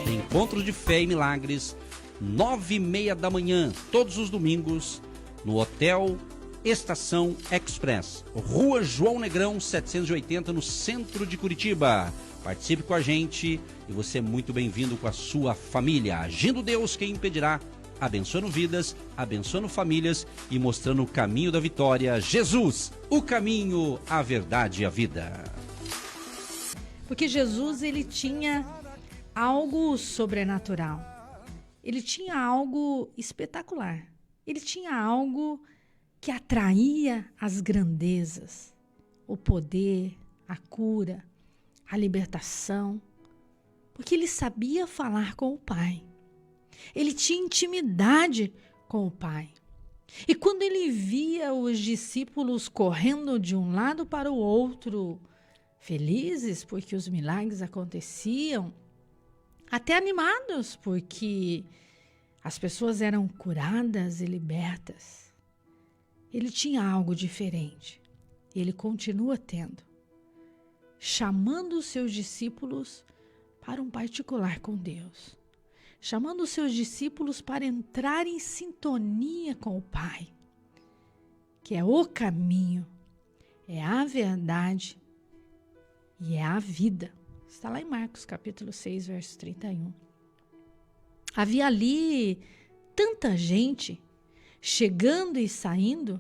Encontro de Fé e Milagres, 9h30 da manhã, todos os domingos, no Hotel Estação Express, Rua João Negrão, 780, no centro de Curitiba. Participe com a gente e você é muito bem-vindo com a sua família. Agindo Deus, quem impedirá? Abençoando vidas, abençoando famílias e mostrando o caminho da vitória. Jesus, o caminho, a verdade e a vida. Porque Jesus, ele tinha algo sobrenatural. Ele tinha algo espetacular. Ele tinha algo que atraía as grandezas, o poder, a cura, a libertação. Porque ele sabia falar com o Pai. Ele tinha intimidade com o Pai. E quando ele via os discípulos correndo de um lado para o outro, felizes porque os milagres aconteciam, até animados porque as pessoas eram curadas e libertas, ele tinha algo diferente. Ele continua tendo, chamando os seus discípulos para um particular com Deus. Chamando os seus discípulos para entrar em sintonia com o Pai, que é o caminho, é a verdade e é a vida. Está lá em Marcos capítulo 6, verso 31. Havia ali tanta gente chegando e saindo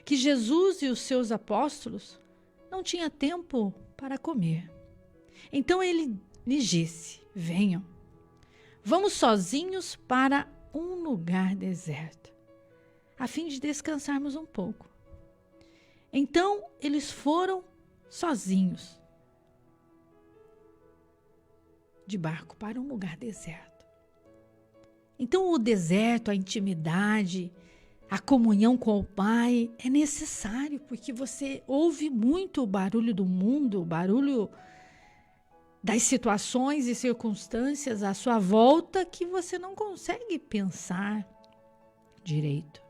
que Jesus e os seus apóstolos não tinham tempo para comer. Então ele lhes disse: venham. Vamos sozinhos para um lugar deserto, a fim de descansarmos um pouco. Então, eles foram sozinhos, de barco, para um lugar deserto. Então, o deserto, a intimidade, a comunhão com o Pai é necessário, porque você ouve muito o barulho do mundo, o barulho das situações e circunstâncias à sua volta, que você não consegue pensar direito,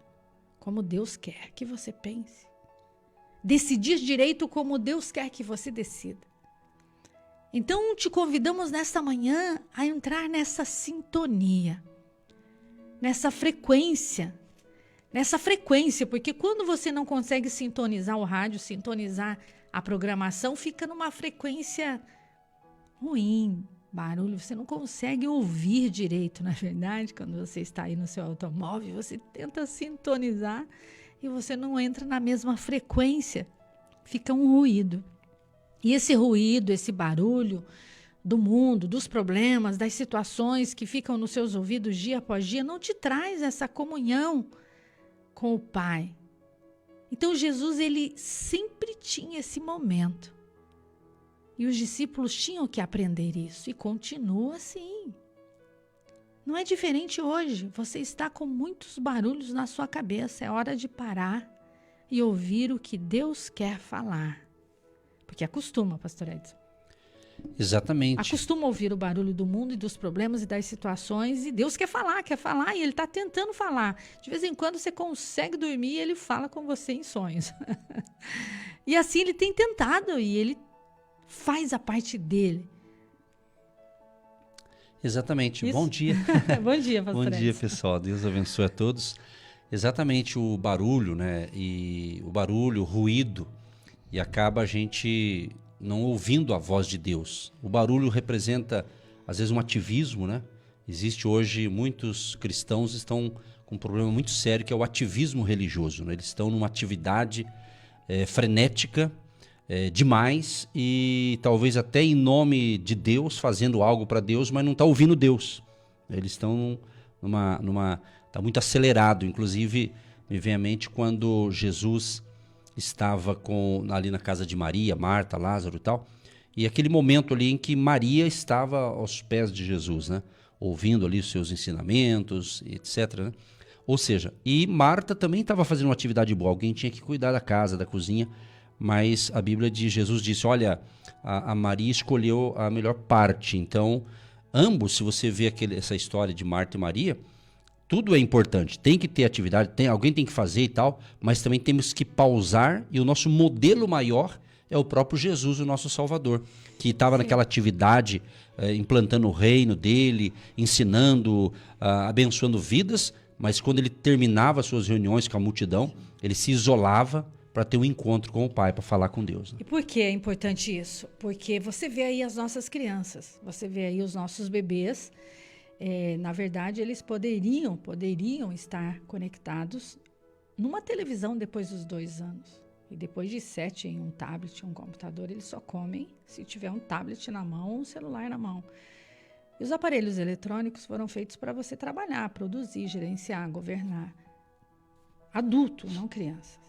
como Deus quer que você pense. Decidir direito como Deus quer que você decida. Então, te convidamos nesta manhã a entrar nessa sintonia, nessa frequência, porque quando você não consegue sintonizar o rádio, sintonizar a programação, fica numa frequência ruim, barulho, você não consegue ouvir direito, na verdade. Quando você está aí no seu automóvel, você tenta sintonizar e você não entra na mesma frequência, fica um ruído. E esse ruído, esse barulho do mundo, dos problemas, das situações que ficam nos seus ouvidos dia após dia, não te traz essa comunhão com o Pai. Então Jesus, ele sempre tinha esse momento. E os discípulos tinham que aprender isso. E continua assim. Não é diferente hoje. Você está com muitos barulhos na sua cabeça. É hora de parar e ouvir o que Deus quer falar. Porque acostuma, pastor Edson. Exatamente. Acostuma ouvir o barulho do mundo e dos problemas e das situações. E Deus quer falar. E Ele está tentando falar. De vez em quando você consegue dormir e Ele fala com você em sonhos. E assim Ele tem tentado e Ele faz a parte dele. Exatamente. Isso? Bom dia. Bom dia, pastor Bom dia, Edson. pessoal. Deus abençoe a todos. Exatamente, o barulho, né? E o barulho, o ruído, e acaba a gente não ouvindo a voz de Deus. O barulho representa, às vezes, um ativismo, né? Existe hoje, muitos cristãos estão com um problema muito sério, que é o ativismo religioso, né? Eles estão numa atividade frenética, demais, e talvez até em nome de Deus, fazendo algo para Deus, mas não está ouvindo Deus. Eles estão está muito acelerado. Inclusive, me vem à mente quando Jesus estava ali na casa de Maria, Marta, Lázaro e tal, e aquele momento ali em que Maria estava aos pés de Jesus, né? Ouvindo ali os seus ensinamentos, etc., né? Ou seja, e Marta também estava fazendo uma atividade boa, alguém tinha que cuidar da casa, da cozinha, mas a Bíblia diz, Jesus disse, olha, a Maria escolheu a melhor parte. Então, ambos, se você vê essa história de Marta e Maria, tudo é importante, tem que ter atividade, alguém tem que fazer e tal, mas também temos que pausar, e o nosso modelo maior é o próprio Jesus, o nosso Salvador, que estava naquela atividade, implantando o reino dele, ensinando, abençoando vidas, mas quando ele terminava suas reuniões com a multidão, ele se isolava para ter um encontro com o Pai, para falar com Deus. Né? E por que é importante isso? Porque você vê aí as nossas crianças, você vê aí os nossos bebês, na verdade eles poderiam estar conectados numa televisão depois dos 2 anos. E depois de 7 em um tablet, um computador, eles só comem se tiver um tablet na mão ou um celular na mão. E os aparelhos eletrônicos foram feitos para você trabalhar, produzir, gerenciar, governar. Adulto, não crianças.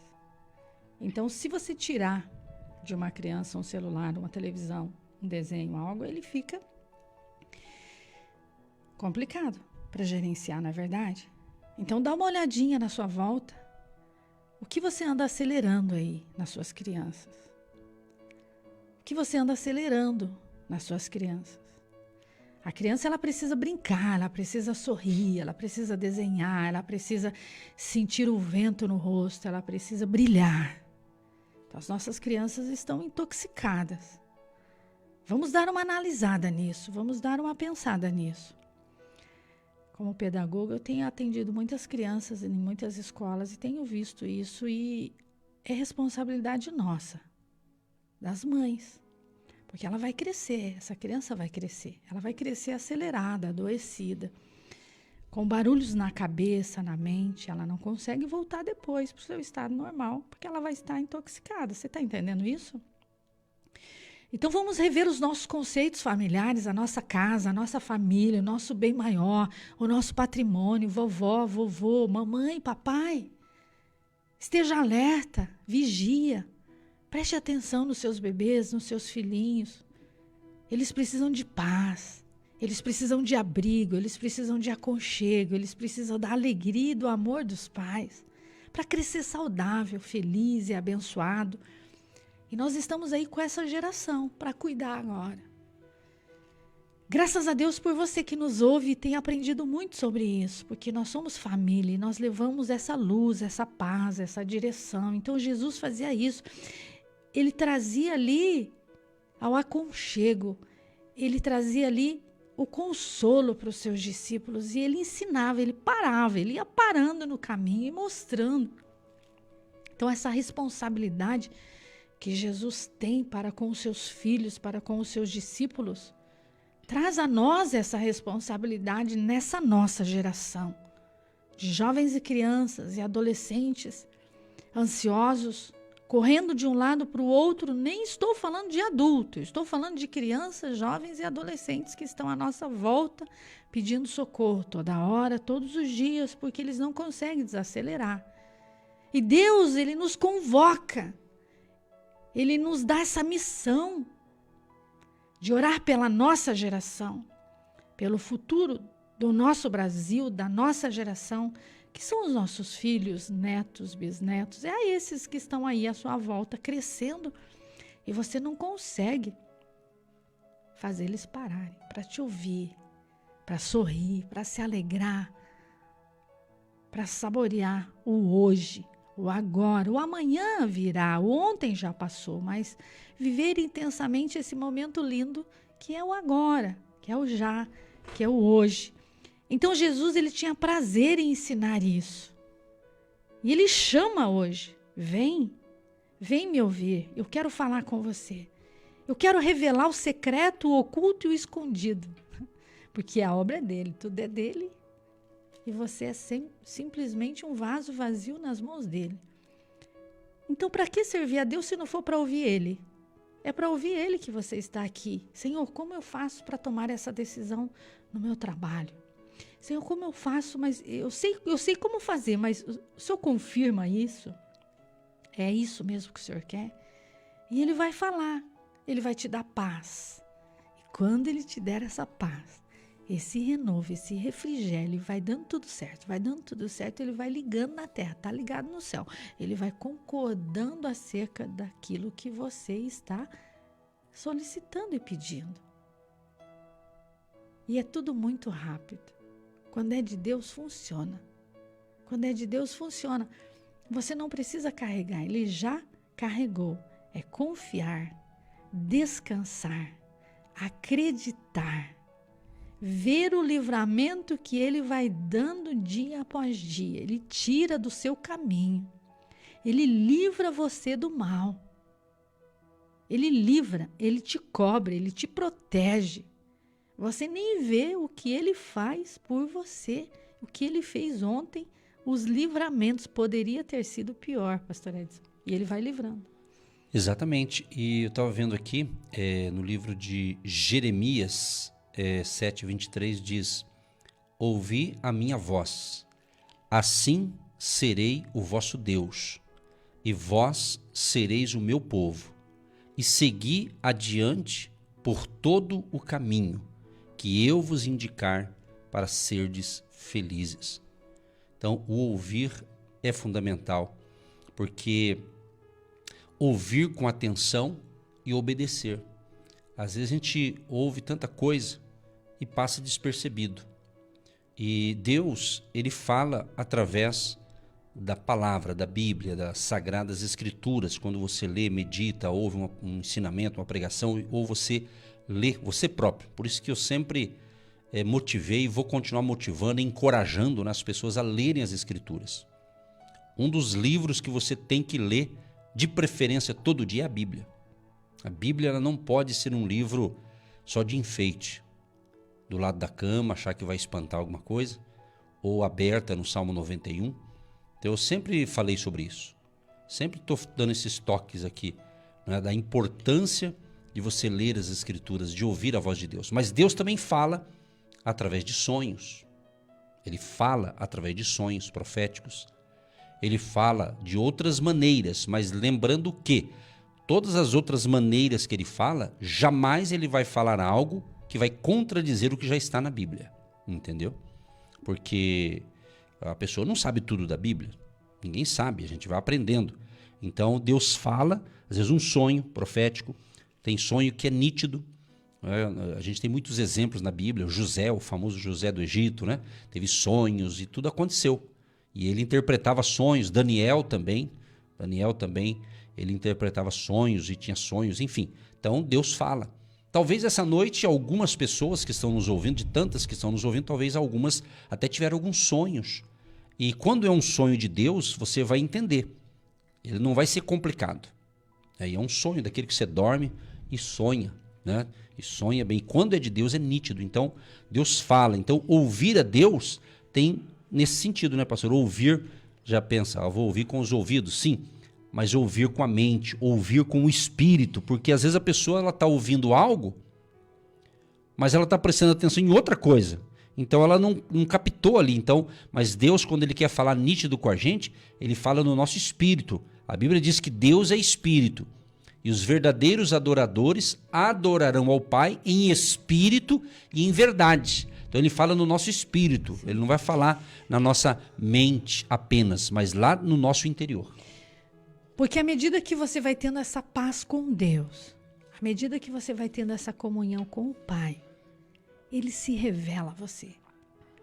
Então, se você tirar de uma criança um celular, uma televisão, um desenho, algo, ele fica complicado para gerenciar, não é verdade? Então, dá uma olhadinha na sua volta. O que você anda acelerando aí nas suas crianças? O que você anda acelerando nas suas crianças? A criança, ela precisa brincar, ela precisa sorrir, ela precisa desenhar, ela precisa sentir o vento no rosto, ela precisa brilhar. Então, as nossas crianças estão intoxicadas. Vamos dar uma analisada nisso, vamos dar uma pensada nisso. Como pedagoga, eu tenho atendido muitas crianças em muitas escolas e tenho visto isso, e é responsabilidade nossa, das mães. Porque ela vai crescer, essa criança vai crescer. Ela vai crescer acelerada, adoecida, com barulhos na cabeça, na mente. Ela não consegue voltar depois para o seu estado normal, porque ela vai estar intoxicada. Você está entendendo isso? Então vamos rever os nossos conceitos familiares, a nossa casa, a nossa família, o nosso bem maior, o nosso patrimônio, vovó, vovô, mamãe, papai. Esteja alerta, vigia. Preste atenção nos seus bebês, nos seus filhinhos. Eles precisam de paz, eles precisam de abrigo, eles precisam de aconchego, eles precisam da alegria e do amor dos pais, para crescer saudável, feliz e abençoado. E nós estamos aí com essa geração para cuidar agora. Graças a Deus por você que nos ouve e tem aprendido muito sobre isso, porque nós somos família e nós levamos essa luz, essa paz, essa direção. Então Jesus fazia isso. Ele trazia ali ao aconchego, ele trazia ali o consolo para os seus discípulos, e ele ensinava, ele parava, ele ia parando no caminho e mostrando. Então essa responsabilidade que Jesus tem para com os seus filhos, para com os seus discípulos, traz a nós essa responsabilidade nessa nossa geração, de jovens e crianças e adolescentes, ansiosos, correndo de um lado para o outro. Nem estou falando de adulto, estou falando de crianças, jovens e adolescentes que estão à nossa volta, pedindo socorro toda hora, todos os dias, porque eles não conseguem desacelerar. E Deus, Ele nos convoca, Ele nos dá essa missão de orar pela nossa geração, pelo futuro do nosso Brasil, da nossa geração, que são os nossos filhos, netos, bisnetos. É a esses que estão aí à sua volta, crescendo, e você não consegue fazer eles pararem para te ouvir, para sorrir, para se alegrar, para saborear o hoje, o agora. O amanhã virá, o ontem já passou, mas viver intensamente esse momento lindo que é o agora, que é o já, que é o hoje. Então Jesus, ele tinha prazer em ensinar isso. E ele chama hoje: vem me ouvir, eu quero falar com você. Eu quero revelar o secreto, o oculto e o escondido. Porque a obra é dele, tudo é dele. E você é simplesmente um vaso vazio nas mãos dele. Então, para que servir a Deus se não for para ouvir ele? É para ouvir ele que você está aqui. Senhor, como eu faço para tomar essa decisão no meu trabalho? Senhor, como eu faço? Mas eu sei como fazer, mas o Senhor confirma isso? É isso mesmo que o Senhor quer? E ele vai falar, ele vai te dar paz. E quando ele te der essa paz, esse renovo, esse refrigério, vai dando tudo certo, ele vai ligando na terra, tá ligado no céu. Ele vai concordando acerca daquilo que você está solicitando e pedindo. E é tudo muito rápido. Quando é de Deus, funciona. Quando é de Deus, funciona. Você não precisa carregar, ele já carregou é confiar, descansar, acreditar, ver o livramento que Ele vai dando dia após dia. Ele tira do seu caminho. Ele livra você do mal. Ele livra, Ele te cobre, Ele te protege. Você nem vê o que Ele faz por você, o que Ele fez ontem, os livramentos. Poderia ter sido pior, pastor Edson. E Ele vai livrando. Exatamente. E eu estava vendo aqui, no livro de Jeremias 7:23, diz: ouvi a minha voz, assim serei o vosso Deus, e vós sereis o meu povo, e segui adiante por todo o caminho que eu vos indicar para serdes felizes. Então, o ouvir é fundamental, porque ouvir com atenção e obedecer. Às vezes a gente ouve tanta coisa e passa despercebido. E Deus, Ele fala através da palavra, da Bíblia, das Sagradas Escrituras. Quando você lê, medita, ouve um ensinamento, uma pregação, ou você lê, você próprio. Por isso que eu sempre motivei e vou continuar motivando e encorajando as pessoas a lerem as Escrituras. Um dos livros que você tem que ler, de preferência todo dia, é a Bíblia. A Bíblia, ela não pode ser um livro só de enfeite, do lado da cama, achar que vai espantar alguma coisa, ou aberta no Salmo 91. Então eu sempre falei sobre isso. Sempre estou dando esses toques aqui, né, da importância de você ler as Escrituras, de ouvir a voz de Deus. Mas Deus também fala através de sonhos. Ele fala através de sonhos proféticos. Ele fala de outras maneiras, mas lembrando que todas as outras maneiras que ele fala, jamais ele vai falar algo que vai contradizer o que já está na Bíblia, entendeu? Porque a pessoa não sabe tudo da Bíblia, ninguém sabe, a gente vai aprendendo. Então Deus fala, às vezes um sonho profético, tem sonho que é nítido, né? A gente tem muitos exemplos na Bíblia, José, o famoso José do Egito, né? Teve sonhos e tudo aconteceu. E ele interpretava sonhos, Daniel também, ele interpretava sonhos e tinha sonhos, enfim. Então Deus fala. Talvez essa noite algumas pessoas que estão nos ouvindo, de tantas que estão nos ouvindo, talvez algumas até tiveram alguns sonhos. E quando é um sonho de Deus, você vai entender. Ele não vai ser complicado. É um sonho daquele que você dorme e sonha, né? E sonha bem. Quando é de Deus é nítido. Então Deus fala. Então ouvir a Deus tem nesse sentido, né, pastor? Ouvir, já pensa, vou ouvir com os ouvidos, sim, mas ouvir com a mente, ouvir com o espírito, porque às vezes a pessoa ela está ouvindo algo, mas ela está prestando atenção em outra coisa, então ela não captou ali. Então, mas Deus, quando Ele quer falar nítido com a gente, Ele fala no nosso espírito. A Bíblia diz que Deus é espírito, e os verdadeiros adoradores adorarão ao Pai em espírito e em verdade. Então ele fala no nosso espírito, ele não vai falar na nossa mente apenas, mas lá no nosso interior. Porque à medida que você vai tendo essa paz com Deus, à medida que você vai tendo essa comunhão com o Pai, Ele se revela a você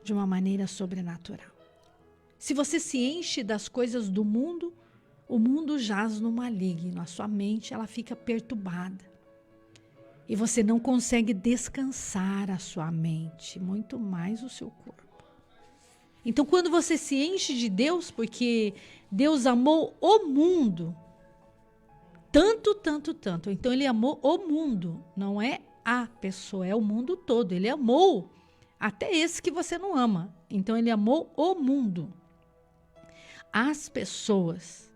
de uma maneira sobrenatural. Se você se enche das coisas do mundo, o mundo jaz no maligno, a sua mente ela fica perturbada. E você não consegue descansar a sua mente, muito mais o seu corpo. Então, quando você se enche de Deus, porque Deus amou o mundo, tanto, então Ele amou o mundo, não é a pessoa, é o mundo todo. Ele amou até esse que você não ama. Então, Ele amou o mundo. As pessoas,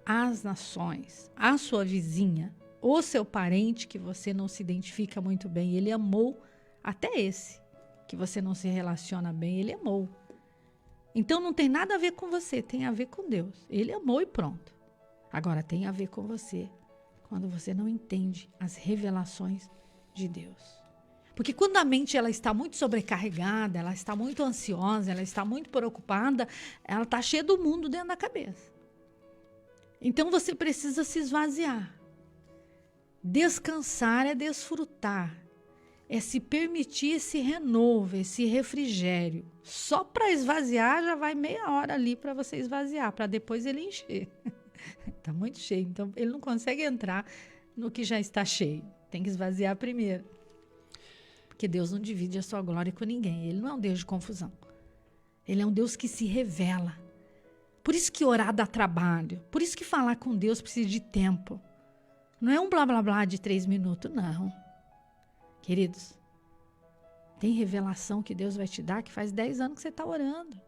as nações, a sua vizinha, o seu parente que você não se identifica muito bem, Ele amou até esse que você não se relaciona bem, Ele amou. Então não tem nada a ver com você, tem a ver com Deus. Ele amou e pronto. Agora tem a ver com você quando você não entende as revelações de Deus. Porque quando a mente ela está muito sobrecarregada, ela está muito ansiosa, ela está muito preocupada, ela está cheia do mundo dentro da cabeça. Então você precisa se esvaziar. Descansar é desfrutar, é se permitir esse renovo, esse refrigério. Só para esvaziar já vai meia hora ali para você esvaziar, para depois ele encher. Está muito cheio. Então, ele não consegue entrar no que já está cheio. Tem que esvaziar primeiro. Porque Deus não divide a sua glória com ninguém. Ele não é um Deus de confusão. Ele é um Deus que se revela. Por isso que orar dá trabalho. Por isso que falar com Deus precisa de tempo. Não é um blá blá blá de 3 minutos, não. Queridos, tem revelação que Deus vai te dar que faz 10 anos que você está orando.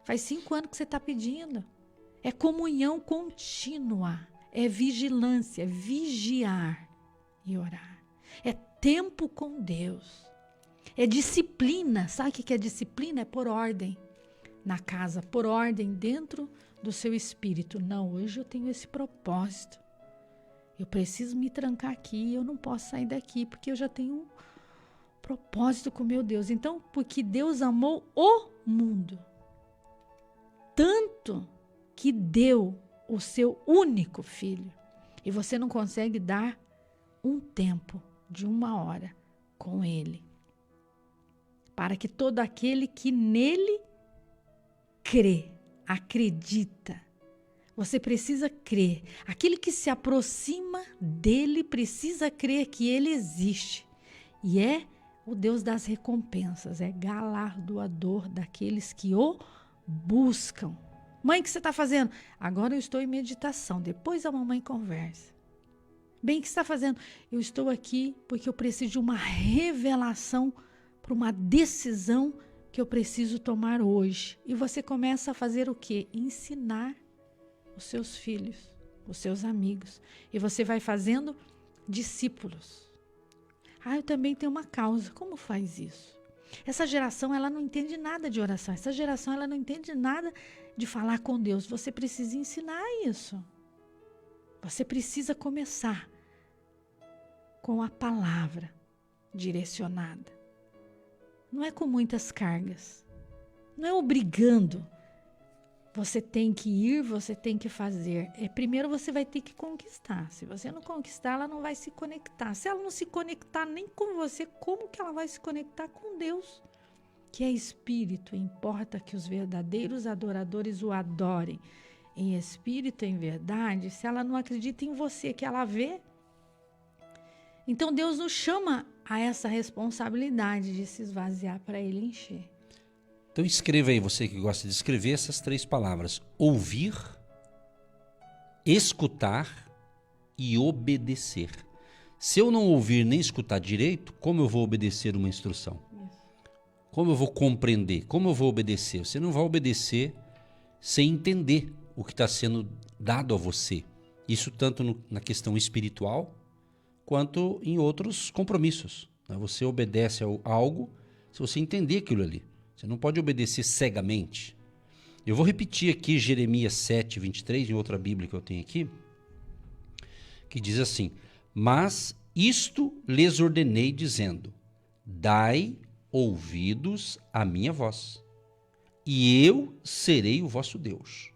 Faz 5 anos que você está pedindo. É comunhão contínua. É vigilância, vigiar e orar. É tempo com Deus. É disciplina. Sabe o que é disciplina? É pôr ordem na casa, pôr ordem dentro do seu espírito. Não, hoje eu tenho esse propósito. Eu preciso me trancar aqui, eu não posso sair daqui, porque eu já tenho um propósito com meu Deus. Então, porque Deus amou o mundo, tanto que deu o seu único filho, e você não consegue dar um tempo de 1 hora com ele, para que todo aquele que nele crê, acredita. Você precisa crer. Aquele que se aproxima dele precisa crer que ele existe. E é o Deus das recompensas, é galardoador daqueles que o buscam. Mãe, o que você está fazendo? Agora eu estou em meditação, depois a mamãe conversa. Bem, o que você está fazendo? Eu estou aqui porque eu preciso de uma revelação para uma decisão que eu preciso tomar hoje. E você começa a fazer o quê? Ensinar os seus filhos, os seus amigos. E você vai fazendo discípulos. Eu também tenho uma causa. Como faz isso? Essa geração, ela não entende nada de oração. Essa geração, ela não entende nada de falar com Deus. Você precisa ensinar isso. Você precisa começar com a palavra direcionada. Não é com muitas cargas. Não é obrigando. Você tem que ir, você tem que fazer. Primeiro você vai ter que conquistar. Se você não conquistar, ela não vai se conectar. Se ela não se conectar nem com você, como que ela vai se conectar com Deus? Que é espírito. Importa que os verdadeiros adoradores o adorem em espírito e em verdade. Se ela não acredita em você, que ela vê. Então Deus nos chama a essa responsabilidade de se esvaziar para Ele encher. Então escreva aí, você que gosta de escrever, essas 3 palavras: ouvir, escutar e obedecer. Se eu não ouvir nem escutar direito, como eu vou obedecer uma instrução? Como eu vou compreender? Como eu vou obedecer? Você não vai obedecer sem entender o que está sendo dado a você. Isso tanto na questão espiritual, quanto em outros compromissos. Você obedece a algo se você entender aquilo ali. Você não pode obedecer cegamente. Eu vou repetir aqui Jeremias 7, 23, em outra Bíblia que eu tenho aqui, que diz assim: mas isto lhes ordenei dizendo, dai ouvidos à minha voz, e eu serei o vosso Deus,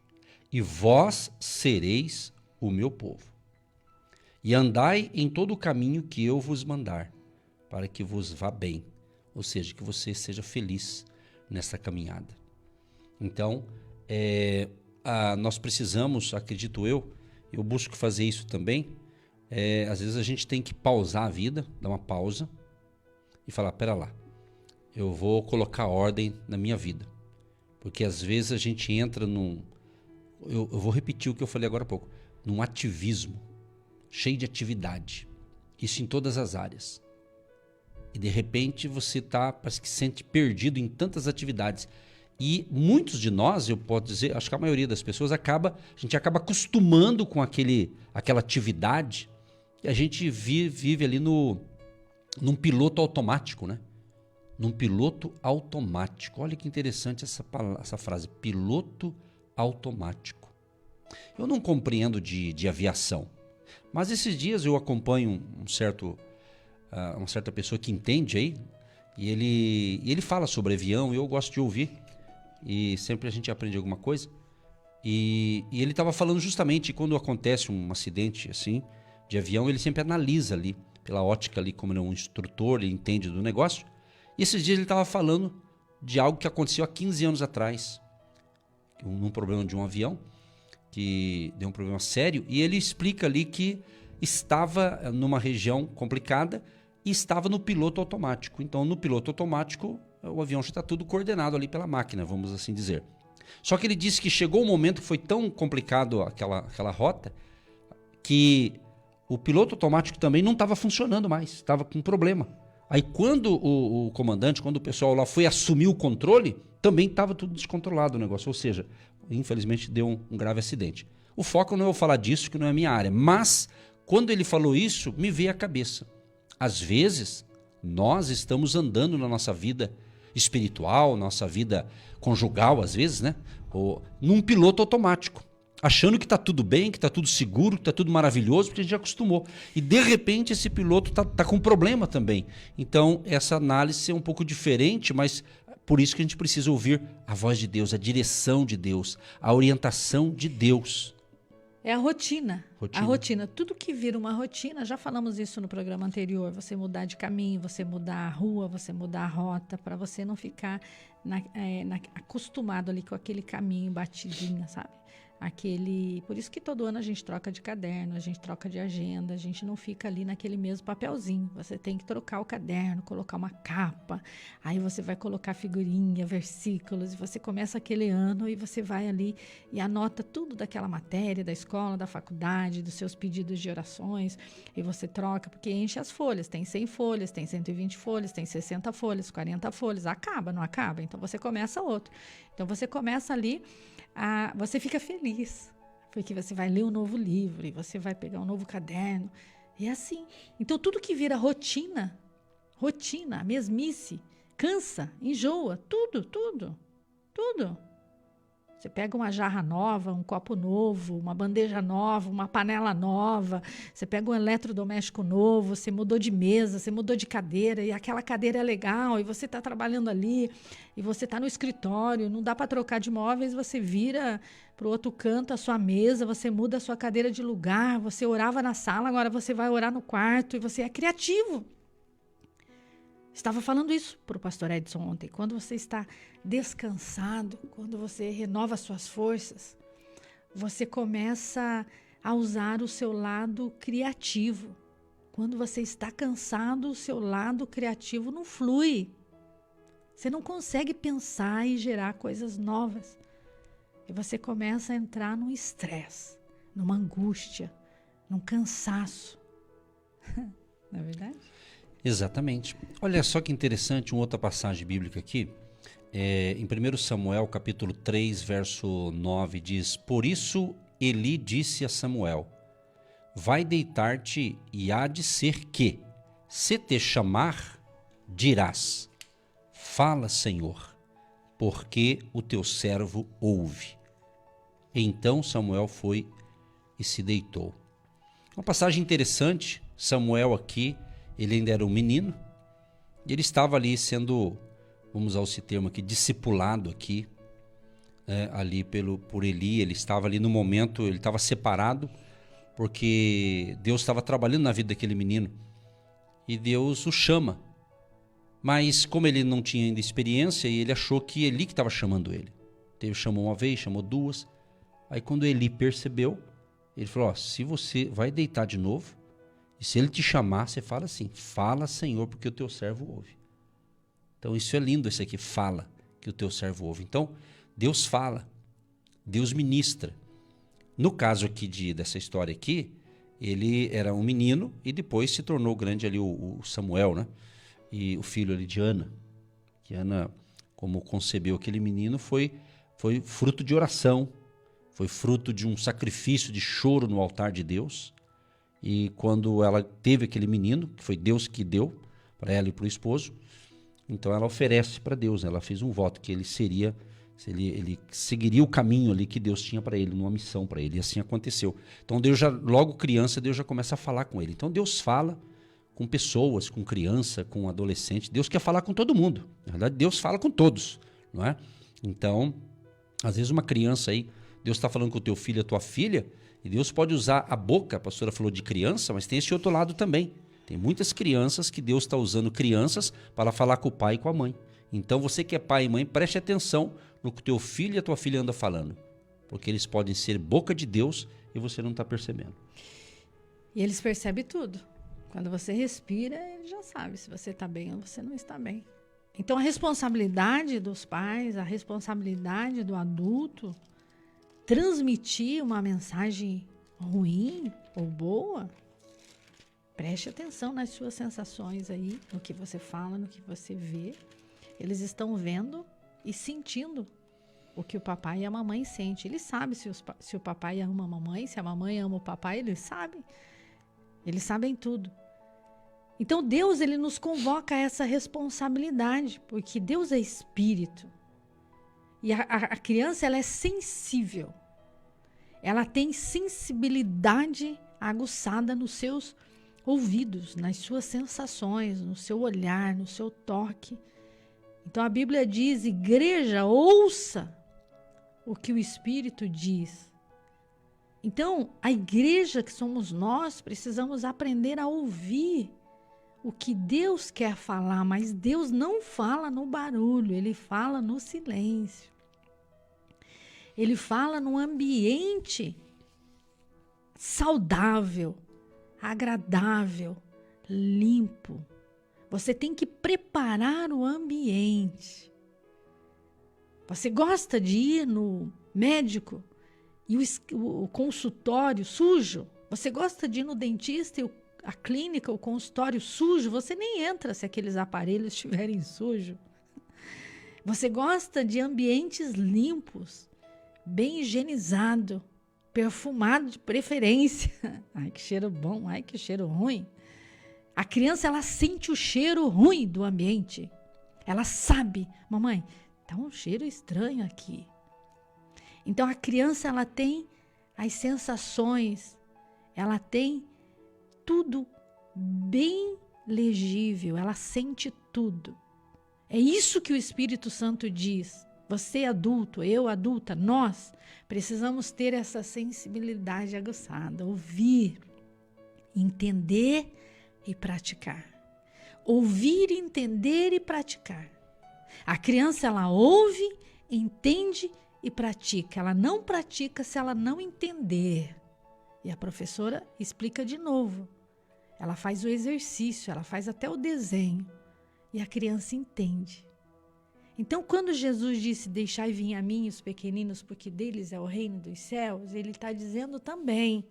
e vós sereis o meu povo. E andai em todo o caminho que eu vos mandar, para que vos vá bem, ou seja, que você seja feliz nessa caminhada. Então, nós precisamos, acredito eu busco fazer isso também, às vezes a gente tem que pausar a vida, dar uma pausa e falar, pera lá, eu vou colocar ordem na minha vida. Porque às vezes a gente entra eu vou repetir o que eu falei agora há pouco, num ativismo, cheio de atividade, isso em todas as áreas. E de repente você parece que se sente perdido em tantas atividades. E muitos de nós, eu posso dizer, acho que a maioria das pessoas a gente acaba acostumando com aquela atividade e a gente vive ali num piloto automático, né? Num piloto automático. Olha que interessante essa frase, piloto automático. Eu não compreendo de aviação, mas esses dias eu acompanho uma certa pessoa que entende aí, e ele fala sobre avião, e eu gosto de ouvir, e sempre a gente aprende alguma coisa, e ele estava falando justamente quando acontece um acidente assim, de avião, ele sempre analisa ali, pela ótica ali, como ele é um instrutor, ele entende do negócio, e esses dias ele estava falando de algo que aconteceu há 15 anos atrás, num problema de um avião, que deu um problema sério, e ele explica ali que estava numa região complicada e estava no piloto automático. Então, no piloto automático, o avião já está tudo coordenado ali pela máquina, vamos assim dizer. Só que ele disse que chegou um momento que foi tão complicado aquela rota que o piloto automático também não estava funcionando mais, estava com problema. Aí quando o comandante, quando o pessoal lá foi assumir o controle, também estava tudo descontrolado o negócio. Ou seja, infelizmente deu um grave acidente. O foco não é eu falar disso, que não é a minha área. Mas quando ele falou isso, me veio à cabeça. Às vezes, nós estamos andando na nossa vida espiritual, nossa vida conjugal, às vezes, né? Ou num piloto automático, achando que está tudo bem, que está tudo seguro, que está tudo maravilhoso, porque a gente já acostumou. E, de repente, esse piloto está com problema também. Então, essa análise é um pouco diferente, mas por isso que a gente precisa ouvir a voz de Deus, a direção de Deus, a orientação de Deus. É a rotina. A rotina. Tudo que vira uma rotina, já falamos isso no programa anterior, você mudar de caminho, você mudar a rua, você mudar a rota, para você não ficar acostumado ali com aquele caminho batidinho, sabe? Por isso que todo ano a gente troca de caderno, a gente troca de agenda, a gente não fica ali naquele mesmo papelzinho. Você tem que trocar o caderno, colocar uma capa, aí você vai colocar figurinha, versículos, e você começa aquele ano e você vai ali e anota tudo daquela matéria, da escola, da faculdade, dos seus pedidos de orações, e você troca, porque enche as folhas, tem 100 folhas, tem 120 folhas, tem 60 folhas, 40 folhas, acaba, não acaba? Então você começa outro. Então você começa ali, você fica feliz, porque você vai ler um novo livro, e você vai pegar um novo caderno, e assim. Então tudo que vira rotina, mesmice, cansa, enjoa, tudo. Você pega uma jarra nova, um copo novo, uma bandeja nova, uma panela nova, você pega um eletrodoméstico novo, você mudou de mesa, você mudou de cadeira, e aquela cadeira é legal, e você está trabalhando ali, e você está no escritório, não dá para trocar de móveis, você vira para o outro canto a sua mesa, você muda a sua cadeira de lugar, você orava na sala, agora você vai orar no quarto, e você é criativo. Estava falando isso para o pastor Edson ontem. Quando você está descansado, quando você renova suas forças, você começa a usar o seu lado criativo. Quando você está cansado, o seu lado criativo não flui. Você não consegue pensar e gerar coisas novas. E você começa a entrar num estresse, numa angústia, num cansaço. Não é verdade? Exatamente. Olha só que interessante, uma outra passagem bíblica aqui. Em 1 Samuel, capítulo 3, verso 9, diz: Por isso Eli disse a Samuel: Vai deitar-te, e há de ser que, se te chamar, dirás: Fala, Senhor, porque o teu servo ouve. Então Samuel foi e se deitou. Uma passagem interessante. Samuel aqui, ele ainda era um menino, e ele estava ali sendo, vamos usar esse termo aqui, discipulado aqui, ali por Eli. Ele estava ali no momento, ele estava separado, porque Deus estava trabalhando na vida daquele menino, e Deus o chama. Mas como ele não tinha ainda experiência, e ele achou que Eli que estava chamando ele. Então ele chamou uma vez, chamou duas, aí quando Eli percebeu, ele falou: se você vai deitar de novo, e se ele te chamar, você fala assim: Fala, Senhor, porque o teu servo ouve. Então isso é lindo, esse aqui, fala, que o teu servo ouve. Então Deus fala, Deus ministra. No caso aqui dessa história aqui, ele era um menino e depois se tornou grande ali o Samuel, né? E o filho ali de Ana. Que Ana, como concebeu aquele menino, foi fruto de oração, foi fruto de um sacrifício de choro no altar de Deus. E quando ela teve aquele menino, que foi Deus que deu para ela e para o esposo, então ela oferece para Deus, né? Ela fez um voto que ele seguiria o caminho ali que Deus tinha para ele, numa missão para ele, e assim aconteceu. Então Deus já, logo criança, Deus já começa a falar com ele. Então Deus fala com pessoas, com criança, com adolescente. Deus quer falar com todo mundo. Na verdade, Deus fala com todos, não é? Então, às vezes uma criança aí, Deus está falando com o teu filho, a tua filha, e Deus pode usar a boca. A pastora falou de criança, mas tem esse outro lado também. Tem muitas crianças que Deus está usando crianças para falar com o pai e com a mãe. Então você que é pai e mãe, preste atenção no que o teu filho e a tua filha andam falando. porque eles podem ser boca de Deus e você não está percebendo. E eles percebem tudo. Quando você respira, ele já sabe se você está bem ou você não está bem. Então, a responsabilidade dos pais, a responsabilidade do adulto, transmitir uma mensagem ruim ou boa, preste atenção nas suas sensações aí, no que você fala, no que você vê. Eles estão vendo e sentindo o que o papai e a mamãe sentem. Eles sabem se o papai ama a mamãe, se a mamãe ama o papai, eles sabem. Eles sabem tudo. Então Deus, ele nos convoca a essa responsabilidade, porque Deus é espírito. E a criança, ela é sensível. Ela tem sensibilidade aguçada nos seus ouvidos, nas suas sensações, no seu olhar, no seu toque. Então a Bíblia diz: igreja, ouça o que o Espírito diz. Então, a igreja que somos nós, precisamos aprender a ouvir o que Deus quer falar, mas Deus não fala no barulho, Ele fala no silêncio. Ele fala num ambiente saudável, agradável, limpo. Você tem que preparar o ambiente. Você gosta de ir no médico e o consultório sujo? Você gosta de ir no dentista e a clínica, o consultório sujo? Você nem entra se aqueles aparelhos estiverem sujos. Você gosta de ambientes limpos, bem higienizado, perfumado de preferência. Ai, que cheiro bom, ai, que cheiro ruim. A criança, ela sente o cheiro ruim do ambiente. Ela sabe: mamãe, tá um cheiro estranho aqui. Então, a criança, ela tem as sensações, ela tem tudo bem legível, ela sente tudo. É isso que o Espírito Santo diz. Você adulto, eu adulta, nós precisamos ter essa sensibilidade aguçada, ouvir, entender e praticar. Ouvir, entender e praticar. A criança, ela ouve, entende e pratica. Ela não pratica se ela não entender. E a professora explica de novo. Ela faz o exercício, ela faz até o desenho. E a criança entende. Então, quando Jesus disse: deixai vir a mim os pequeninos, porque deles é o reino dos céus, ele está dizendo também: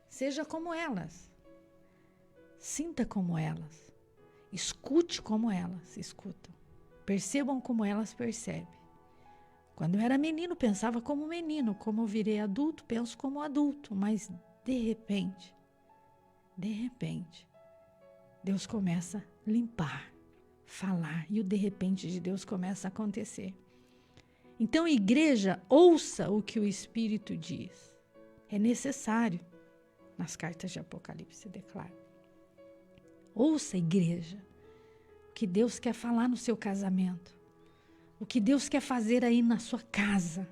seja como elas. Sinta como elas. Escute como elas escutam. Percebam como elas percebem. Quando eu era menino, pensava como menino. Como eu virei adulto, penso como adulto. Mas, de repente, Deus começa a limpar, falar. E o de repente de Deus começa a acontecer. Então, igreja, ouça o que o Espírito diz. É necessário. Nas cartas de Apocalipse declara. Ouça, igreja, o que Deus quer falar no seu casamento. O que Deus quer fazer aí na sua casa.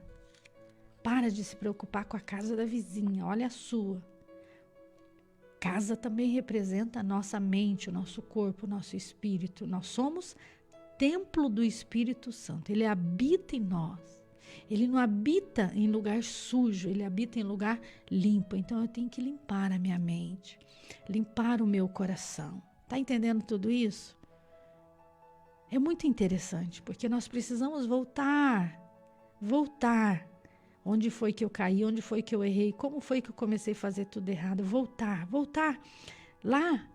Para de se preocupar com a casa da vizinha, olha a sua. Casa também representa a nossa mente, o nosso corpo, o nosso espírito. Nós somos templo do Espírito Santo. Ele habita em nós. Ele não habita em lugar sujo, ele habita em lugar limpo. Então eu tenho que limpar a minha mente, limpar o meu coração. Está entendendo tudo isso? É muito interessante, porque nós precisamos voltar. Onde foi que eu caí? Onde foi que eu errei? Como foi que eu comecei a fazer tudo errado? Voltar. Lá.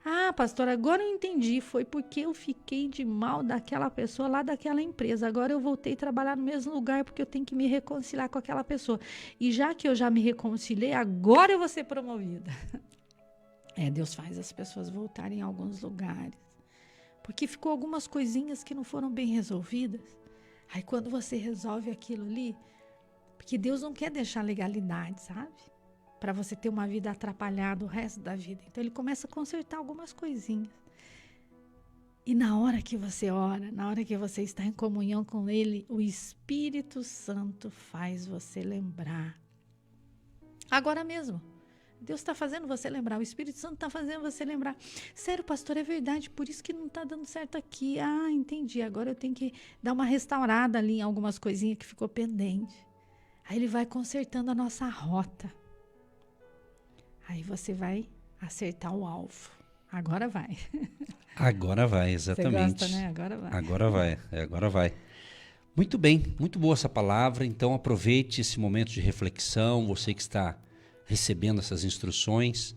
Ah, pastor, agora eu entendi. Foi porque eu fiquei de mal daquela pessoa lá daquela empresa. Agora eu voltei a trabalhar no mesmo lugar porque eu tenho que me reconciliar com aquela pessoa. E já que eu já me reconciliei, agora eu vou ser promovida. Deus faz as pessoas voltarem a alguns lugares. Porque ficou algumas coisinhas que não foram bem resolvidas. Aí quando você resolve aquilo ali, porque Deus não quer deixar legalidade, sabe? Para você ter uma vida atrapalhada o resto da vida. Então ele começa a consertar algumas coisinhas. E na hora que você ora, na hora que você está em comunhão com Ele, o Espírito Santo faz você lembrar. Agora mesmo. Deus está fazendo você lembrar, o Espírito Santo está fazendo você lembrar. Sério, pastor, é verdade, por isso que não está dando certo aqui. Ah, entendi, agora eu tenho que dar uma restaurada ali em algumas coisinhas que ficou pendente. Aí ele vai consertando a nossa rota. Aí você vai acertar o alvo. Agora vai. Agora vai, exatamente. Você gosta, né? Agora vai. Agora vai. Muito bem, muito boa essa palavra. Então aproveite esse momento de reflexão, você que está recebendo essas instruções,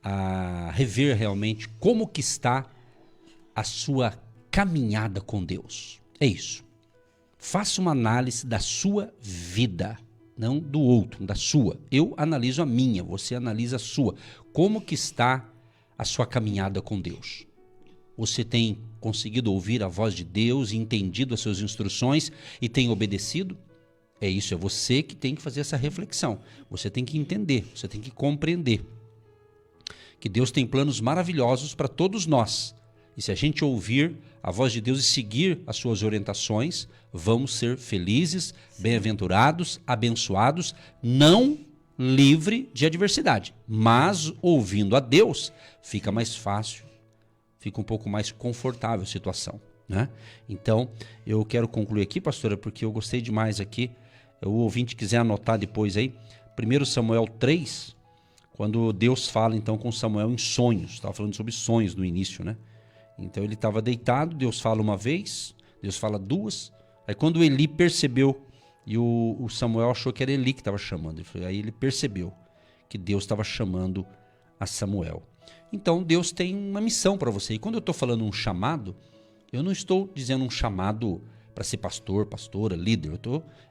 a rever realmente como que está a sua caminhada com Deus. É isso. Faça uma análise da sua vida, não do outro, da sua. Eu analiso a minha, você analisa a sua. Como que está a sua caminhada com Deus? Você tem conseguido ouvir a voz de Deus e entendido as suas instruções e tem obedecido? É isso, é você que tem que fazer essa reflexão. Você tem que entender, você tem que compreender que Deus tem planos maravilhosos para todos nós. E se a gente ouvir a voz de Deus e seguir as suas orientações, vamos ser felizes, bem-aventurados, abençoados, não livre de adversidade. Mas ouvindo a Deus, fica mais fácil, fica um pouco mais confortável a situação, né? Então, eu quero concluir aqui, pastora, porque eu gostei demais aqui. O ouvinte quiser anotar depois aí, 1 Samuel 3, quando Deus fala então com Samuel em sonhos. Estava falando sobre sonhos no início, né? Então ele estava deitado, Deus fala uma vez, Deus fala duas. Aí quando Eli percebeu, e o Samuel achou que era Eli que estava chamando, aí ele percebeu que Deus estava chamando a Samuel. Então Deus tem uma missão para você. E quando eu estou falando um chamado, eu não estou dizendo um chamado para ser pastor, pastora, líder.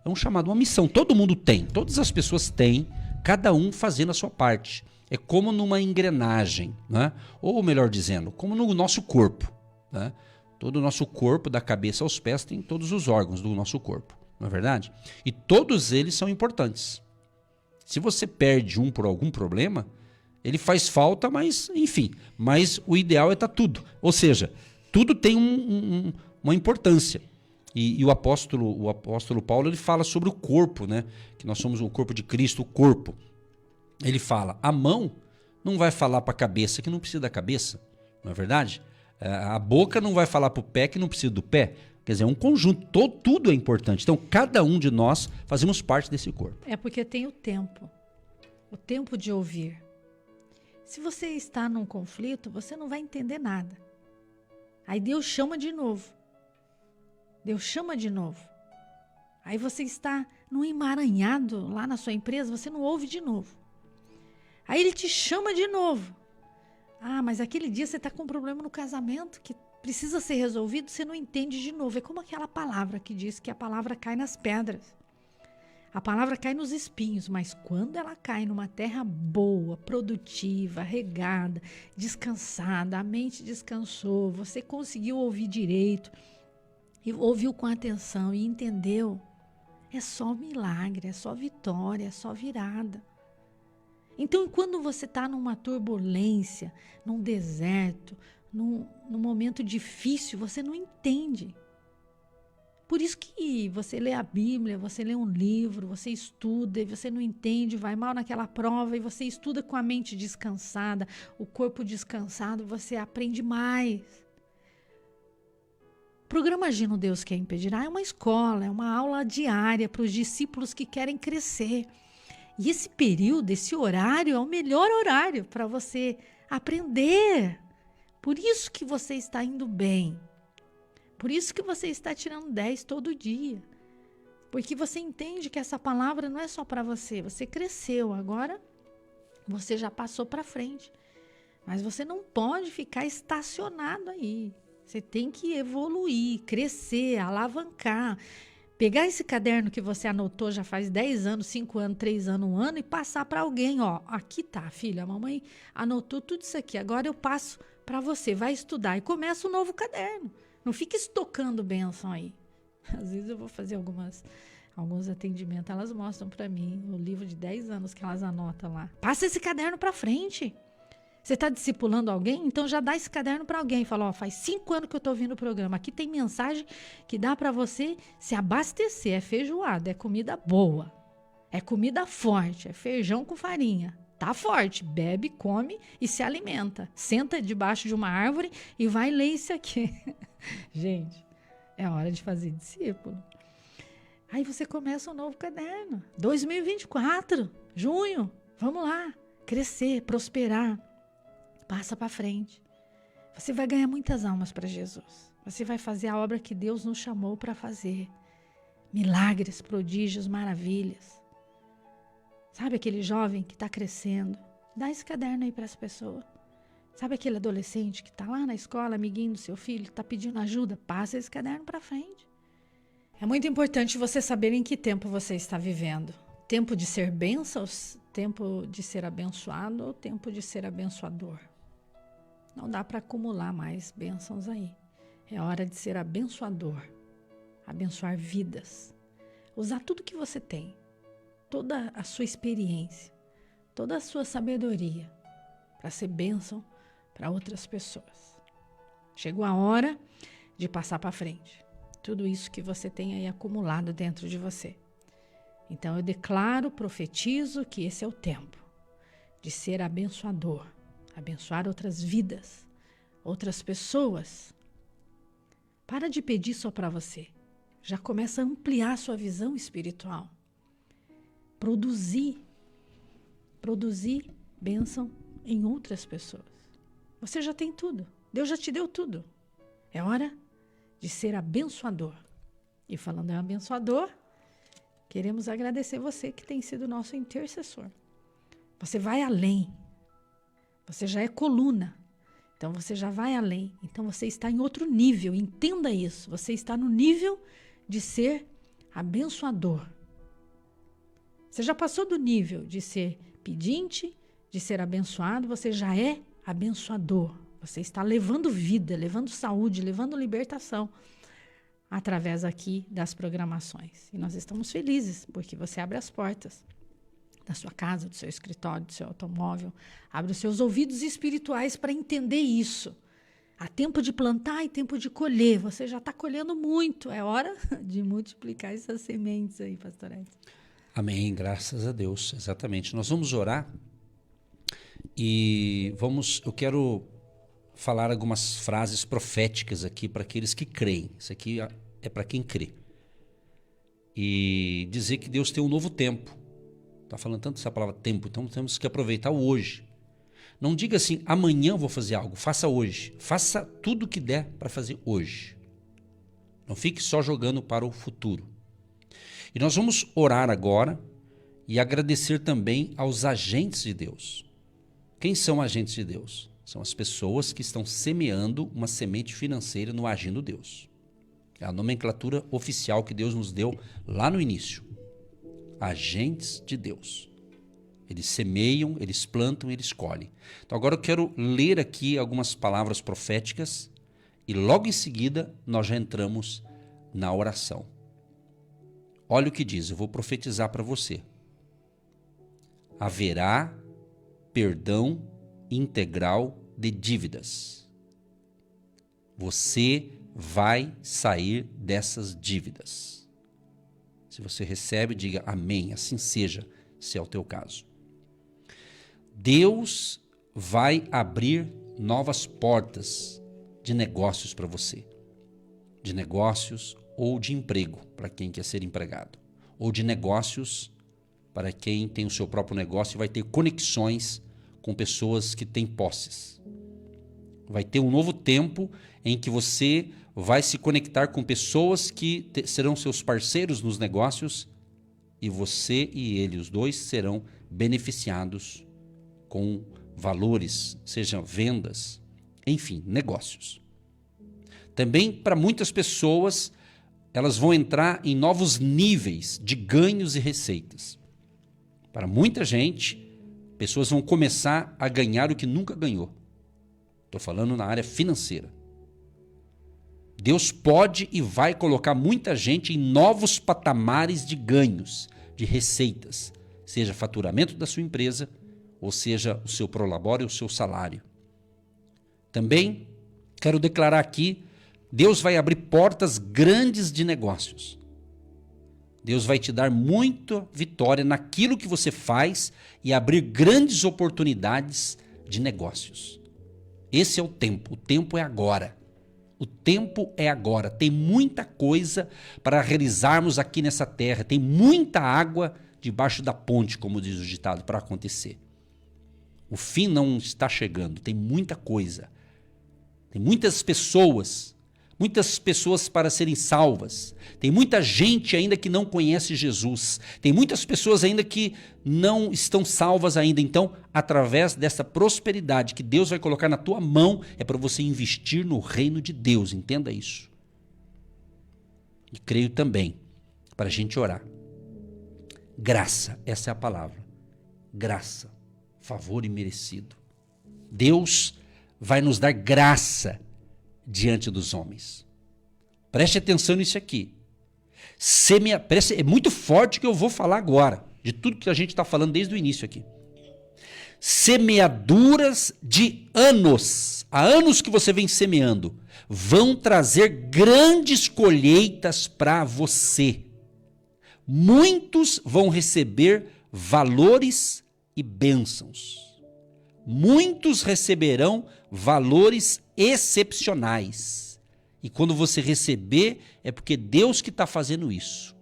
É um chamado, uma missão. Todo mundo tem, todas as pessoas têm, cada um fazendo a sua parte. É como numa engrenagem, né? Ou melhor dizendo, como no nosso corpo, né? Todo o nosso corpo, da cabeça aos pés, tem todos os órgãos do nosso corpo, não é verdade? E todos eles são importantes. Se você perde um por algum problema, ele faz falta, mas enfim. Mas o ideal é estar tudo. Ou seja, tudo tem uma importância. E o apóstolo Paulo, ele fala sobre o corpo, né? Que nós somos o corpo de Cristo, o corpo. Ele fala, a mão não vai falar para a cabeça que não precisa da cabeça, não é verdade? A boca não vai falar para o pé que não precisa do pé. Quer dizer, é um conjunto, tudo é importante. Então, cada um de nós fazemos parte desse corpo. É porque tem o tempo de ouvir. Se você está num conflito, você não vai entender nada. Aí Deus chama de novo. Aí você está num emaranhado lá na sua empresa, você não ouve de novo. Aí ele te chama de novo. Ah, mas aquele dia você está com um problema no casamento que precisa ser resolvido, você não entende de novo. É como aquela palavra que diz que a palavra cai nas pedras. A palavra cai nos espinhos, mas quando ela cai numa terra boa, produtiva, regada, descansada, a mente descansou, você conseguiu ouvir direito, e ouviu com atenção e entendeu, é só milagre, é só vitória, é só virada. Então, quando você está numa turbulência, num deserto, num momento difícil, você não entende. Por isso que você lê a Bíblia, você lê um livro, você estuda e você não entende, vai mal naquela prova e você estuda com a mente descansada, o corpo descansado, você aprende mais. O programa Gino Deus Quer Impedirá é uma escola, é uma aula diária para os discípulos que querem crescer. E esse período, esse horário é o melhor horário para você aprender. Por isso que você está indo bem. Por isso que você está tirando 10 todo dia. Porque você entende que essa palavra não é só para você. Você cresceu, agora você já passou para frente. Mas você não pode ficar estacionado aí. Você tem que evoluir, crescer, alavancar. Pegar esse caderno que você anotou já faz 10 anos, 5 anos, 3 anos, 1 ano e passar para alguém. Ó, aqui tá, filha, a mamãe anotou tudo isso aqui. Agora eu passo para você, vai estudar e começa um novo caderno. Não fica estocando bênção aí. Às vezes eu vou fazer alguns atendimentos, elas mostram para mim o livro de 10 anos que elas anotam lá. Passa esse caderno para frente. Você está discipulando alguém? Então já dá esse caderno para alguém. Fala, ó, faz 5 anos que eu estou ouvindo o programa. Aqui tem mensagem que dá para você se abastecer. É feijoada, é comida boa. É comida forte, é feijão com farinha. Tá forte, bebe, come e se alimenta. Senta debaixo de uma árvore e vai ler isso aqui. Gente, é hora de fazer discípulo. Aí você começa um novo caderno. 2024, junho, vamos lá. Crescer, prosperar. Passa para frente. Você vai ganhar muitas almas para Jesus. Você vai fazer a obra que Deus nos chamou para fazer. Milagres, prodígios, maravilhas. Sabe aquele jovem que está crescendo? Dá esse caderno aí para as pessoas. Sabe aquele adolescente que está lá na escola, amiguinho do seu filho, está pedindo ajuda? Passa esse caderno para frente. É muito importante você saber em que tempo você está vivendo. Tempo de ser bênção, tempo de ser abençoado ou tempo de ser abençoador. Não dá para acumular mais bênçãos aí. É hora de ser abençoador. Abençoar vidas. Usar tudo que você tem. Toda a sua experiência. Toda a sua sabedoria. Para ser bênção para outras pessoas. Chegou a hora de passar para frente. Tudo isso que você tem aí acumulado dentro de você. Então eu declaro, profetizo que esse é o tempo de ser abençoador. Abençoar outras vidas, outras pessoas. Para de pedir só para você. Já começa a ampliar sua visão espiritual. Produzir bênção em outras pessoas. Você já tem tudo. Deus já te deu tudo. É hora de ser abençoador. E falando em abençoador, queremos agradecer você que tem sido nosso intercessor. Você vai além. Você já é coluna. Então você já vai além. Então você está em outro nível. Entenda isso. Você está no nível de ser abençoador. Você já passou do nível de ser pedinte, de ser abençoado. Você já é abençoador. Você está levando vida, levando saúde, levando libertação através aqui das programações. E nós estamos felizes porque você abre as portas da sua casa, do seu escritório, do seu automóvel. Abre os seus ouvidos espirituais para entender isso. Há tempo de plantar e tempo de colher. Você já está colhendo muito. É hora de multiplicar essas sementes aí, pastor Edson. Amém, graças a Deus. Exatamente. Nós vamos orar e eu quero falar algumas frases proféticas aqui para aqueles que creem. Isso aqui é para quem crê. E dizer que Deus tem um novo tempo. Está falando tanto essa palavra tempo, então temos que aproveitar o hoje. Não diga assim, amanhã eu vou fazer algo, faça hoje. Faça tudo o que der para fazer hoje. Não fique só jogando para o futuro. E nós vamos orar agora e agradecer também aos agentes de Deus. Quem são agentes de Deus? São as pessoas que estão semeando uma semente financeira no Agindo Deus. É a nomenclatura oficial que Deus nos deu lá no início. Agentes de Deus. Eles semeiam, eles plantam, eles colhem. Então agora eu quero ler aqui algumas palavras proféticas e logo em seguida nós já entramos na oração. Olha o que diz, eu vou profetizar para você. Haverá perdão integral de dívidas. Você vai sair dessas dívidas. Se você recebe, diga amém, assim seja, se é o teu caso. Deus vai abrir novas portas de negócios para você. De negócios ou de emprego, para quem quer ser empregado. Ou de negócios para quem tem o seu próprio negócio e vai ter conexões com pessoas que têm posses. Vai ter um novo tempo em que você vai se conectar com pessoas que serão seus parceiros nos negócios e você e ele, os dois, serão beneficiados com valores, sejam vendas, enfim, negócios. Também para muitas pessoas, elas vão entrar em novos níveis de ganhos e receitas. Para muita gente, pessoas vão começar a ganhar o que nunca ganhou. Estou falando na área financeira. Deus pode e vai colocar muita gente em novos patamares de ganhos, de receitas, seja faturamento da sua empresa, ou seja o seu prolabore, o seu salário. Também quero declarar aqui, Deus vai abrir portas grandes de negócios. Deus vai te dar muita vitória naquilo que você faz e abrir grandes oportunidades de negócios. Esse é o tempo é agora. O tempo é agora. Tem muita coisa para realizarmos aqui nessa terra. Tem muita água debaixo da ponte, como diz o ditado, para acontecer. O fim não está chegando. Tem muita coisa. Tem muitas pessoas para serem salvas. Tem muita gente ainda que não conhece Jesus. Tem muitas pessoas ainda que não estão salvas ainda. Então, através dessa prosperidade que Deus vai colocar na tua mão, é para você investir no reino de Deus. Entenda isso. E creio também, para a gente orar. Graça, essa é a palavra. Graça, favor imerecido. Deus vai nos dar graça diante dos homens. Preste atenção nisso aqui. É muito forte o que eu vou falar agora, de tudo que a gente está falando desde o início aqui. Semeaduras de anos, há anos que você vem semeando, vão trazer grandes colheitas para você. Muitos vão receber valores e bênçãos. Muitos receberão valores excepcionais. E quando você receber, é porque Deus que está fazendo isso.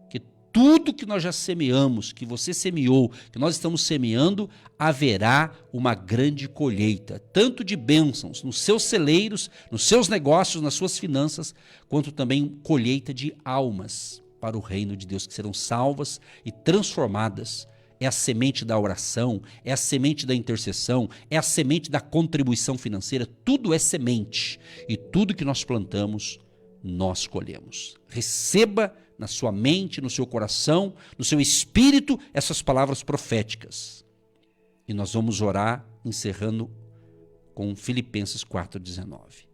Que tudo que nós já semeamos, que você semeou, que nós estamos semeando, haverá uma grande colheita. Tanto de bênçãos nos seus celeiros, nos seus negócios, nas suas finanças, quanto também colheita de almas para o reino de Deus, que serão salvas e transformadas. É a semente da oração, é a semente da intercessão, é a semente da contribuição financeira. Tudo é semente. E tudo que nós plantamos, nós colhemos. Receba na sua mente, no seu coração, no seu espírito, essas palavras proféticas. E nós vamos orar, encerrando com Filipenses 4,19.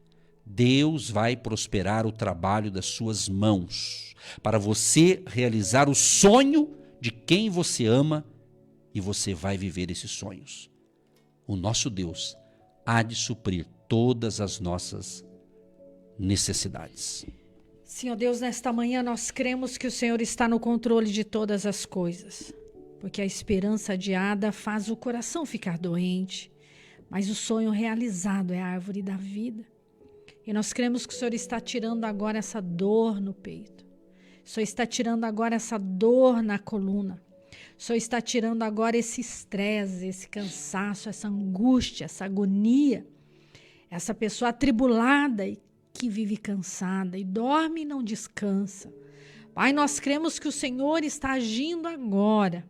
Deus vai prosperar o trabalho das suas mãos, para você realizar o sonho de quem você ama, e você vai viver esses sonhos. O nosso Deus há de suprir todas as nossas necessidades. Senhor Deus, nesta manhã nós cremos que o Senhor está no controle de todas as coisas, porque a esperança adiada faz o coração ficar doente, mas o sonho realizado é a árvore da vida. E nós cremos que o Senhor está tirando agora essa dor no peito. O Senhor está tirando agora essa dor na coluna. O Senhor está tirando agora esse estresse, esse cansaço, essa angústia, essa agonia. Essa pessoa atribulada e que vive cansada e dorme e não descansa. Pai, nós cremos que o Senhor está agindo agora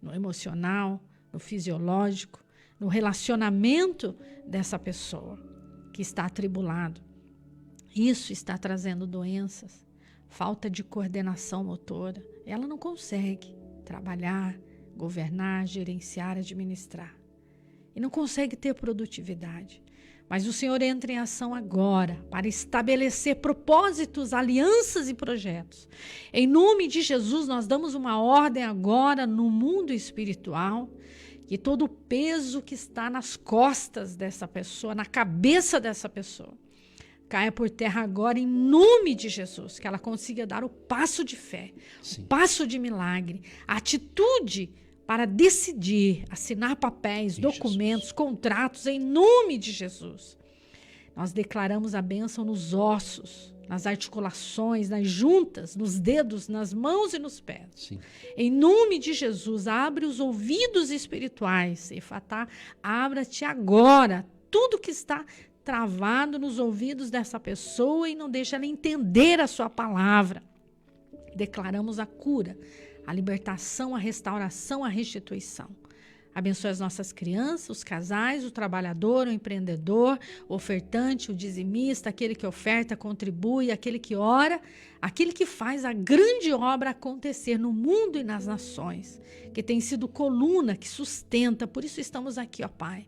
no emocional, no fisiológico, no relacionamento dessa pessoa que está atribulado. Isso está trazendo doenças, falta de coordenação motora. Ela não consegue trabalhar, governar, gerenciar, administrar. E não consegue ter produtividade. Mas o Senhor entra em ação agora para estabelecer propósitos, alianças e projetos. Em nome de Jesus, nós damos uma ordem agora no mundo espiritual, que todo o peso que está nas costas dessa pessoa, na cabeça dessa pessoa, caia por terra agora em nome de Jesus, que ela consiga dar o passo de fé, o passo de milagre, a atitude para decidir, assinar papéis, documentos, contratos em nome de Jesus. Nós declaramos a bênção nos ossos, nas articulações, nas juntas, nos dedos, nas mãos e nos pés. Sim. Em nome de Jesus, abre os ouvidos espirituais. Efatá, abra-te agora tudo que está travado nos ouvidos dessa pessoa e não deixa ela entender a sua palavra. Declaramos a cura, a libertação, a restauração, a restituição. Abençoe as nossas crianças, os casais, o trabalhador, o empreendedor, o ofertante, o dizimista, aquele que oferta, contribui, aquele que ora, aquele que faz a grande obra acontecer no mundo e nas nações, que tem sido coluna, que sustenta. Por isso estamos aqui, ó Pai,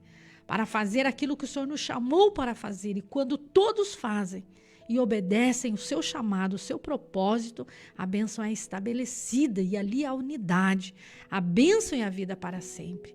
para fazer aquilo que o Senhor nos chamou para fazer. E quando todos fazem e obedecem o seu chamado, o seu propósito, a bênção é estabelecida e ali há unidade. A bênção e a vida para sempre.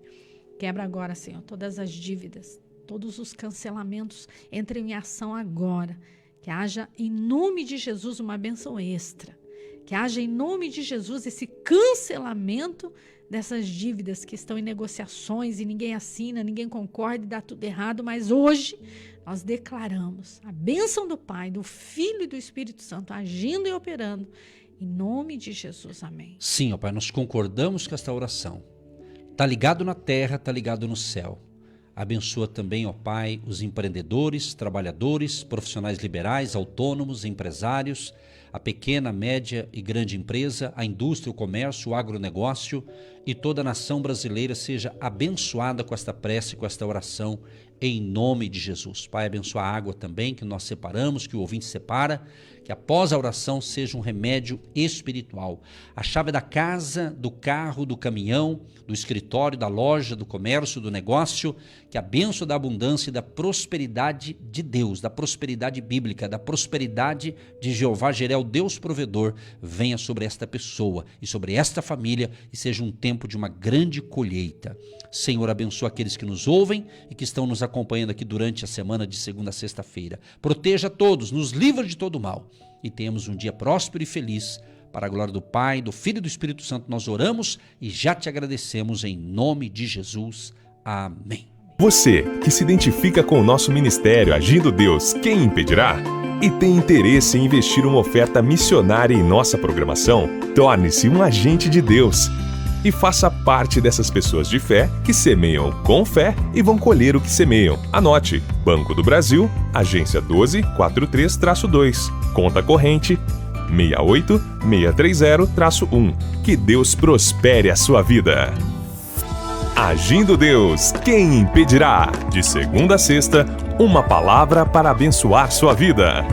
Quebra agora, Senhor, todas as dívidas, todos os cancelamentos entrem em ação agora. Que haja, em nome de Jesus, uma bênção extra. Que haja em nome de Jesus esse cancelamento dessas dívidas que estão em negociações e ninguém assina, ninguém concorda e dá tudo errado, mas hoje nós declaramos a bênção do Pai, do Filho e do Espírito Santo agindo e operando em nome de Jesus, amém. Sim, ó Pai, nós concordamos com esta oração. Está ligado na terra, está ligado no céu. Abençoa também, ó Pai, os empreendedores, trabalhadores, profissionais liberais, autônomos, empresários, a pequena, média e grande empresa, a indústria, o comércio, o agronegócio e toda a nação brasileira seja abençoada com esta prece, com esta oração, em nome de Jesus. Pai, abençoa a água também que nós separamos, que o ouvinte separa, que após a oração seja um remédio espiritual. A chave da casa, do carro, do caminhão, do escritório, da loja, do comércio, do negócio, que a bênção da abundância e da prosperidade de Deus, da prosperidade bíblica, da prosperidade de Jeová Jireh, o Deus provedor, venha sobre esta pessoa e sobre esta família e seja um tempo de uma grande colheita. Senhor, abençoa aqueles que nos ouvem e que estão nos acompanhando aqui durante a semana de segunda a sexta-feira. Proteja todos, nos livra de todo mal e tenhamos um dia próspero e feliz. Para a glória do Pai, do Filho e do Espírito Santo nós oramos e já te agradecemos em nome de Jesus. Amém. Você que se identifica com o nosso ministério Agindo Deus, quem impedirá? E tem interesse em investir uma oferta missionária em nossa programação? Torne-se um agente de Deus e faça parte dessas pessoas de fé que semeiam com fé e vão colher o que semeiam. Anote: Banco do Brasil, agência 1243-2, conta corrente 68630-1. Que Deus prospere a sua vida. Agindo Deus, quem impedirá? De segunda a sexta, uma palavra para abençoar sua vida.